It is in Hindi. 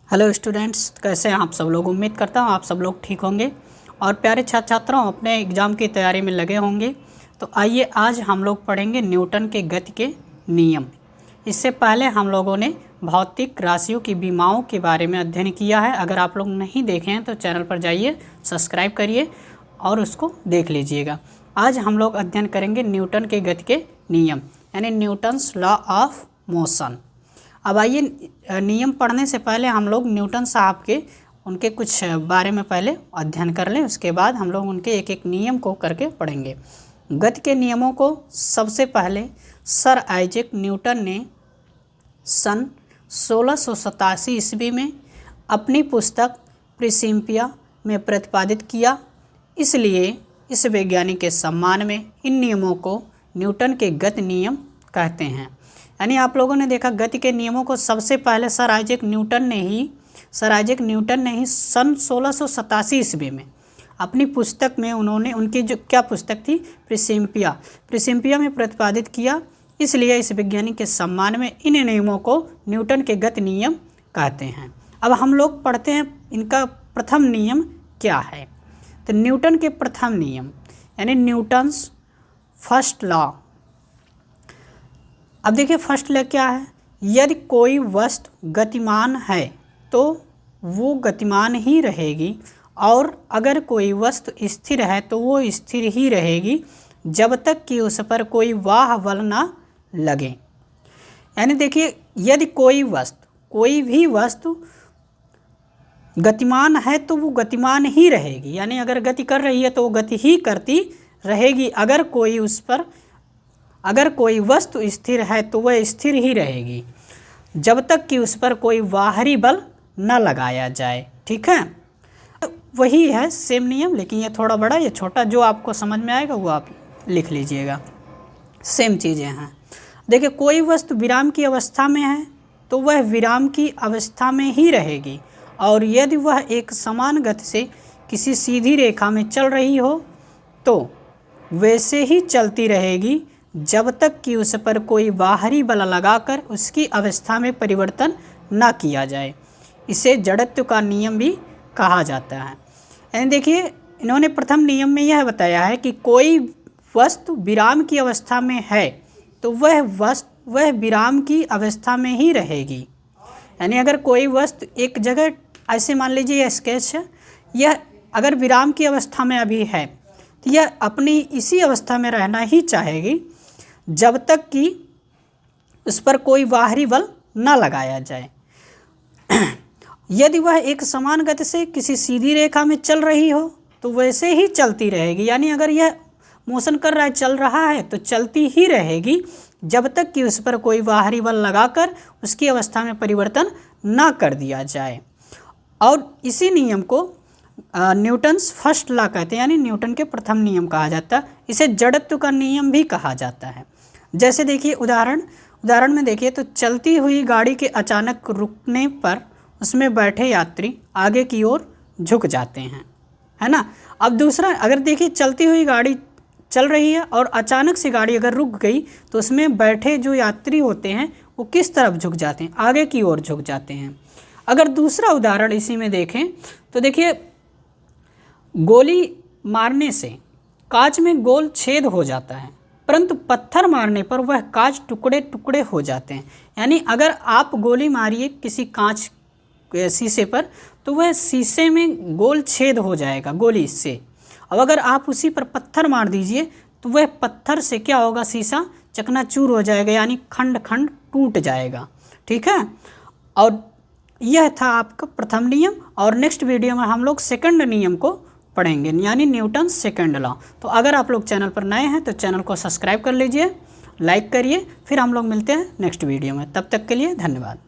हेलो स्टूडेंट्स, कैसे हैं आप सब लोग। उम्मीद करता हूं आप सब लोग ठीक होंगे और प्यारे छात्र छात्राओं अपने एग्ज़ाम की तैयारी में लगे होंगे। तो आइए आज हम लोग पढ़ेंगे न्यूटन के गति के नियम। इससे पहले हम लोगों ने भौतिक राशियों की विमाओं के बारे में अध्ययन किया है। अगर आप लोग नहीं देखे हैं तो चैनल पर जाइए, सब्सक्राइब करिए और उसको देख लीजिएगा। आज हम लोग अध्ययन करेंगे न्यूटन के गति के नियम यानी न्यूटन्स लॉ ऑफ मोशन। अब आइए नियम पढ़ने से पहले हम लोग न्यूटन साहब के उनके कुछ बारे में पहले अध्ययन कर लें, उसके बाद हम लोग उनके एक एक नियम को करके पढ़ेंगे। गति के नियमों को सबसे पहले सर आइजैक न्यूटन ने सन 1687 ईस्वी में अपनी पुस्तक प्रिंसिपिया में प्रतिपादित किया। इसलिए इस वैज्ञानिक के सम्मान में इन नियमों को न्यूटन के गति नियम कहते हैं। यानी आप लोगों ने देखा गति के नियमों को सबसे पहले सर आइजैक न्यूटन ने ही सन 1687 ईस्वी में अपनी पुस्तक में उन्होंने उनकी जो क्या पुस्तक थी प्रिंसिपिया में प्रतिपादित किया। इसलिए इस वैज्ञानिक के सम्मान में इन नियमों को न्यूटन के गति नियम कहते हैं। अब हम लोग पढ़ते हैं इनका प्रथम नियम क्या है। तो न्यूटन के प्रथम नियम यानी न्यूटन्स फर्स्ट लॉ। अब देखिए फर्स्ट लॉ क्या है। यदि कोई वस्तु गतिमान है तो वो गतिमान ही रहेगी, और अगर कोई वस्तु स्थिर है तो वो स्थिर ही रहेगी जब तक कि उस पर कोई बाह्य बल ना लगे। यानी देखिए यदि कोई भी वस्तु गतिमान है तो वो गतिमान ही रहेगी, यानी अगर गति कर रही है तो वो गति ही करती रहेगी। अगर कोई वस्तु स्थिर है तो वह स्थिर ही रहेगी जब तक कि उस पर कोई बाहरी बल न लगाया जाए। ठीक है, वही है सेम नियम, लेकिन ये थोड़ा बड़ा ये छोटा, जो आपको समझ में आएगा वो आप लिख लीजिएगा। सेम चीज़ें हैं। देखिए कोई वस्तु विराम की अवस्था में है तो वह विराम की अवस्था में ही रहेगी, और यदि वह एक समान गति से किसी सीधी रेखा में चल रही हो तो वैसे ही चलती रहेगी जब तक कि उस पर कोई बाहरी बल लगाकर उसकी अवस्था में परिवर्तन न किया जाए। इसे जड़त्व का नियम भी कहा जाता है। यानी देखिए इन्होंने प्रथम नियम में यह बताया है कि कोई वस्तु विराम की अवस्था में है तो वह विराम की अवस्था में ही रहेगी। यानी अगर कोई वस्तु एक जगह, ऐसे मान लीजिए यह स्केच है, यह अगर विराम की अवस्था में अभी है तो यह अपनी इसी अवस्था में रहना ही चाहेगी जब तक कि उस पर कोई बाहरी बल न लगाया जाए। यदि वह एक समान गति से किसी सीधी रेखा में चल रही हो तो वैसे ही चलती रहेगी। यानी अगर यह मोशन कर रहा है, चल रहा है, तो चलती ही रहेगी जब तक कि उस पर कोई बाहरी बल लगाकर उसकी अवस्था में परिवर्तन ना कर दिया जाए। और इसी नियम को न्यूटन्स फर्स्ट लॉ कहते हैं, यानी न्यूटन के प्रथम नियम कहा जाता है। इसे जड़त्व का नियम भी कहा जाता है। जैसे देखिए उदाहरण में देखिए तो चलती हुई गाड़ी के अचानक रुकने पर उसमें बैठे यात्री आगे की ओर झुक जाते हैं, है ना। अब दूसरा, अगर देखिए चलती हुई गाड़ी चल रही है और अचानक से गाड़ी अगर रुक गई तो उसमें बैठे जो यात्री होते हैं वो किस तरफ झुक जाते हैं, आगे की ओर झुक जाते हैं। अगर दूसरा उदाहरण इसी में देखें तो देखिए गोली मारने से कांच में गोल छेद हो जाता है, परंतु पत्थर मारने पर वह कांच टुकड़े टुकड़े हो जाते हैं। यानी अगर आप गोली मारिए किसी कांच शीशे पर तो वह शीशे में गोल छेद हो जाएगा गोली से। अब अगर आप उसी पर पत्थर मार दीजिए तो वह पत्थर से क्या होगा, शीशा चकनाचूर हो जाएगा, यानी खंड खंड टूट जाएगा। ठीक है, और यह था आपका प्रथम नियम। और नेक्स्ट वीडियो में हम लोग सेकंड नियम को पढ़ेंगे, यानी न्यूटन सेकंड लॉ। तो अगर आप लोग चैनल पर नए हैं तो चैनल को सब्सक्राइब कर लीजिए, लाइक करिए। फिर हम लोग मिलते हैं नेक्स्ट वीडियो में। तब तक के लिए धन्यवाद।